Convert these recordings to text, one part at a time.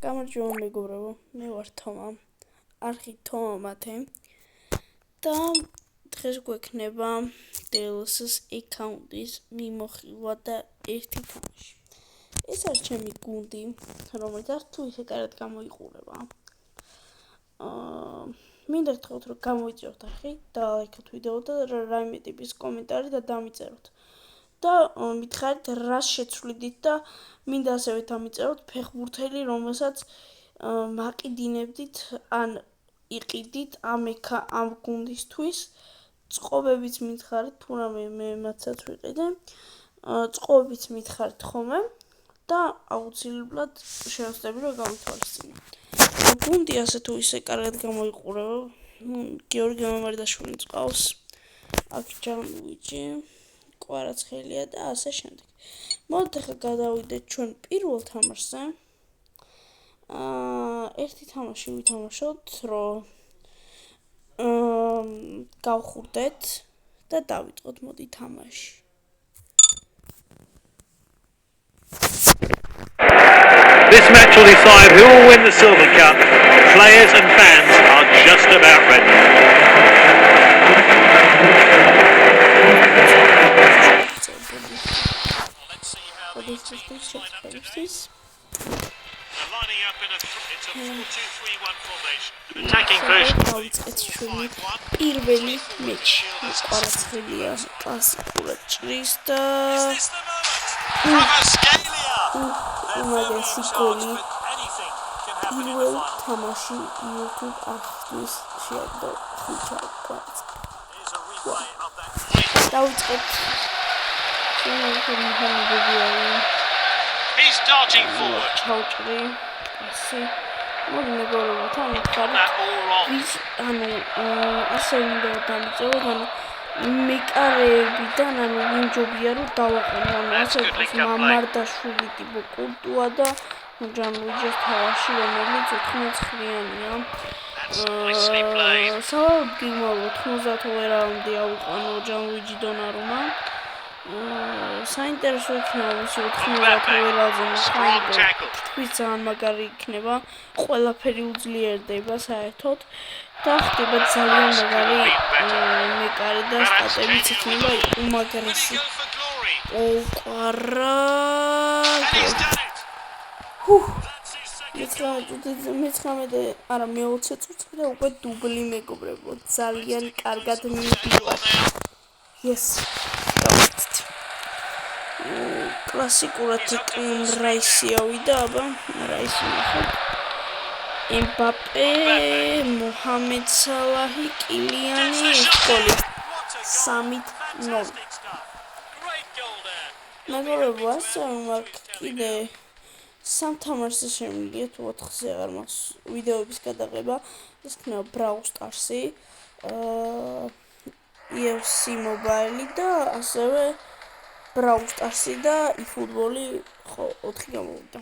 გამარჯობა მეგობრებო, მე ვარ თომა, არხი თომა მათე და დღეს გვექნება DLS-ის აკაუნტის მიმოხილვა და ერთი თამაში. ეს არის ჩემი გუნდი, რომელთაც თუ ისე კარგად გამოიყურება. მინდა გითხრათ, რომ გამოიწვიოთ არხი და ლაიქოთ ვიდეო და რაიმე ტიპის კომენტარი და დამიწეროთ. და მითხარით რას შეცვლიდით და მინდა ასევე დამიწეროთ ფეხბურთელი, რომელსაც მაყიდინებდით ან იყიდით ამ გუნდისთვის. წყობებიც მითხარით, თუნდაც მე მათსაც ვიყიდე. წყობებიც მითხარით ხოლმე და აუცილებლად შევასწრები რომ გავითვალისწინო. გუნდი ასე თუ ისე კარგად გამოიყურება. გიორგი მამარდაშვილი მწყავს, აქ ჯანუიჯი კვარაცხელია და ასე შემდეგ. მოდით ახლა გადავიდეთ ჩვენ პირველ თამაშზე. ერთი თამაში ვითამაშოთ, რომ გავხურდეთ და დავიწყოთ მოდი თამაში. This match will decide who will win the Silver Cup. Players and fans are just about ready. Lining up in it's a 4-2-3-1 formation. Attacking version. პირველი მეჩი. კვარაცხელია კლასიკურად ჭრის და უმაგრესი გოლი პირველ თამაში YouTube არხთვის შეაგდო ხუჩა კვარაცხელი. დავიწყეთ. He's darting forward. ჩავჭრი. ასე. მოდი მეგობრებო, თან მითხარით. ვის ასე უნდა დამიწეროთ, მეკარეებიდან ვინჯობია რომ დავაყენო, ასე იყოს მამარდაშვილი ტიპო კულტუა და ჯანუიჯის თამაში, რომელიც 89-იანია. საბოლოოდ გიმოვო 90 რაუნდი ავიყვანო ჯანუიჯი დონარუმა. საინტერესო იქნება მისი 90 ველაზე ნახვა, თქვი ძალიან მაგარი იქნება, ყველაფერი უძლიერდება საერთოდ და ხდება ძალიან მაგარი მეკარე და სტატებიც იქნება უმაგრესი. მე-20 წუთი და უკვე დუბლი მეგობრებო, ძალიან კარგად მივიდივარ. Yes. კლასიკურად რაისი ავიდა, აბა რაისი ნახოთ. ემბაპე, მოჰამედ სალაჰი, კილიანი, გოლი 3-0. მეგობრებო, ასე მაქვს კიდე 3 თამაშზე შემიძლია თუ 4-ზე აღარ მაქვს ვიდეოების გადაღება. ეს იქნება Brawl Stars-ი, EFC Mobile და ასევე Brawl Stars-ი და eFootball-ი 4 გამოვიდა.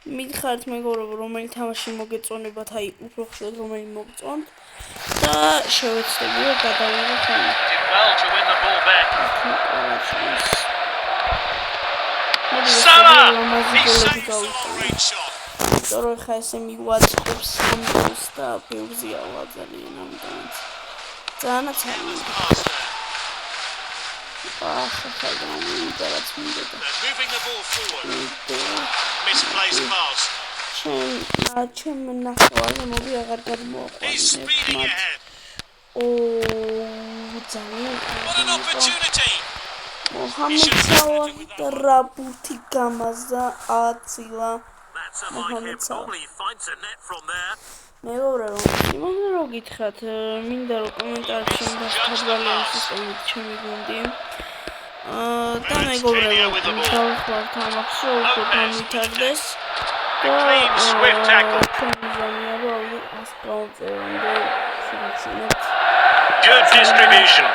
მითხარით მეგობრებო, რომელი თამაში მოგეწონებათ, აი უფრო ხშირად რომელი მოგწონთ და შევეცდები რომ გადავიღოთ ხოლმე. Well to win the ball back. Salah! He's saved the long-range shot. Τώρα ხა ესე მივაწყობს სამს და ბევრზე ავაძალიან ამიტომაც. ძალიანაც არ მინდა. Moving the ball forward. Misplaced pass. Чем ნახევარზე მოდი აღარ გადმოაყვანე. He's speeding ahead. ძალიან What an opportunity. მოჰამედ სალაჰი და რაბუთი გამაზა აცილა. That's a like probably finds a net from there. მეგობრებო, იმან რო გითხრათ, მინდა რომ კომენტარებში დასთვალიერებო სისტემით ჩემი გუნდი. და მეგობრებო, დავხვალთ ამას რომ უკვე განვითარდეს. Swift tackle. Good distribution.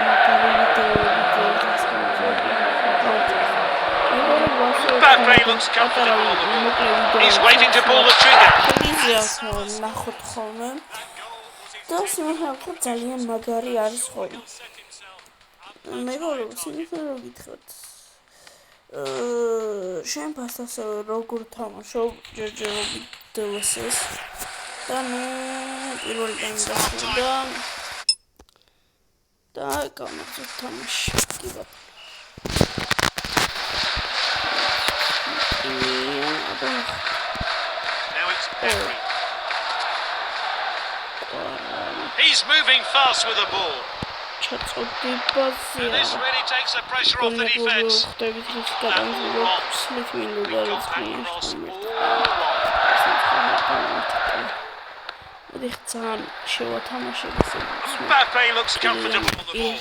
Mbappe looks comfortable on the ball. He's waiting to pull the trigger. ნახოთ ხოლმე. და სიმართლე ძალიან მაგარი არის ხოლმე. მეგობრებო, სიმართლე რომ გითხრათ, შენ ფასტასე როგორ თამაშობ ჯერჯერობით DLS-ს და პირველი დამიდასრულდა და გავმახსოვს თამაში კი ბატონო Now it's Pedri. He's moving fast with the ball. And this really takes the pressure off the defence. Lovely compact cross all along. Mbappe looks comfortable on the ball.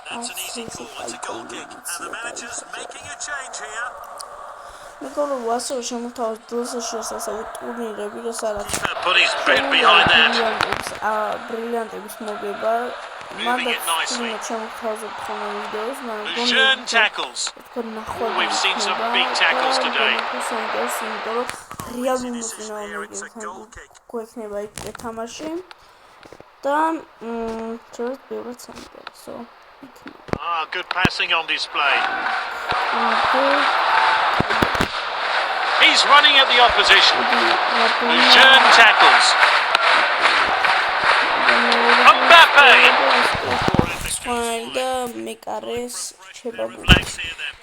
That's an easy forward to goal kick, and the manager's making a change here. მეგობრებო, შემოთავაზ DLS-ში ასეულ ტურნირები, სადაც Put his head behind that. ბრილიანტების მოგება. მანდაც შემოთავაზებ ხოლმე ვიდეოს, Lucian tackles. We've seen some big tackles today. რეალურ მოწინააღმდეგეებთან გვექნება იქ თამაში და ჩვენ ბევრად საინტერესო იქნება. Good passing on display. He's running at the opposition. Lucian tackles. Mbappe. და მეკარეს ჩებაბუ.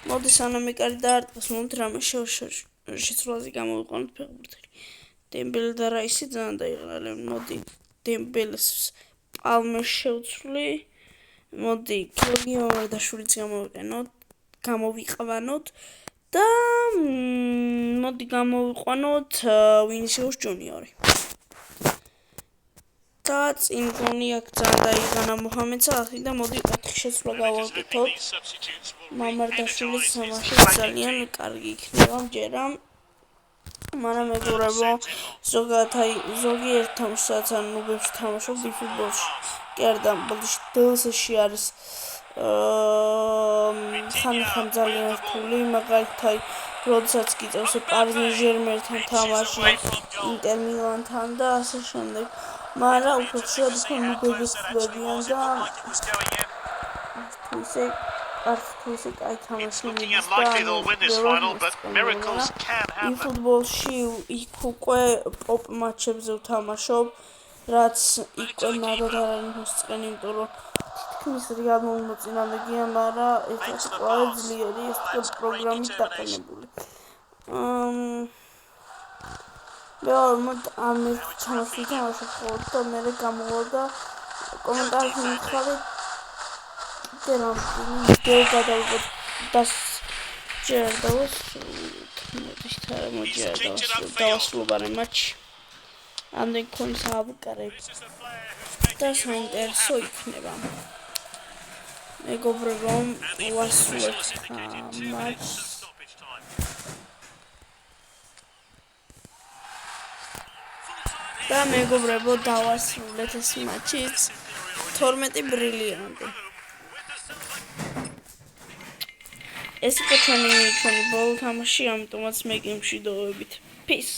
მოდი სანამ მეკარი დაარტყეს, მომთ რამე შეცვლაზე გამოვიყვანოთ ფეხბურთელი. დემბელე და რაისი ძალიან დაიღალნენ. მოდი დემბელეს პალმეს შევცვლი. მოდი გიორგი მამარდაშვილიც გამოვიყვანოთ და მოდი გამოვიყვანოთ ვინისიუს ჯუნიორი. და წინ გონი აქ ძალიან დაიღანა მოჰამედ სალაჰი და მოდი 4 შეცვლა გავაკეთოთ. მამარდაშვილის თამაში ძალიან კარგი იქნება მჯერა. მაგრამ მეგობრებო, ზოგიერთ თამაშსაც ან ნუბებში თამაშობ eFootball-ში. კი არა და ბოდიში DLS-ში არის ხან ძალიან რთული, მაგალითად, როდესაც გიწევს Paris Saint-Germain-თან თამაში, Inter Milan-თან და ასე შემდეგ. მაგრამ უფრო ხშირად უფრო ნუბები ხდებიან და თუ ისე კაი თამაში მიდის და eFootball-ში იქ უკვე პოპ მატჩებზე ვთამაშობ, რაც იქ ნადად არ არის მოსწყენი, იმიტომ რომ თითქმის რეალურ მოწინააღმდეგეა, მაგრამ ერთ-ერთი ყველაზე ძლიერი ეს პროგრამით დაყენებული. ამ თამაში ვთამაშობ და მე გამოვა და კომენტარებში მითხრათ რომ ვიდეო გადავიღოთ და ჯერდავს დავასრულებარე მატჩი. ამდენ ქონის ავუკარებ და საინტერესო იქნება. მეგობრებო, ვასრულებთ მატჩს. და მეგობრებო, დავასრულეთ ეს მატჩიც 12 ბრილიანტი. ეს იყო ჩვენი ბოლო თამაში, ამიტომაც მე გემში დოვებით. Peace.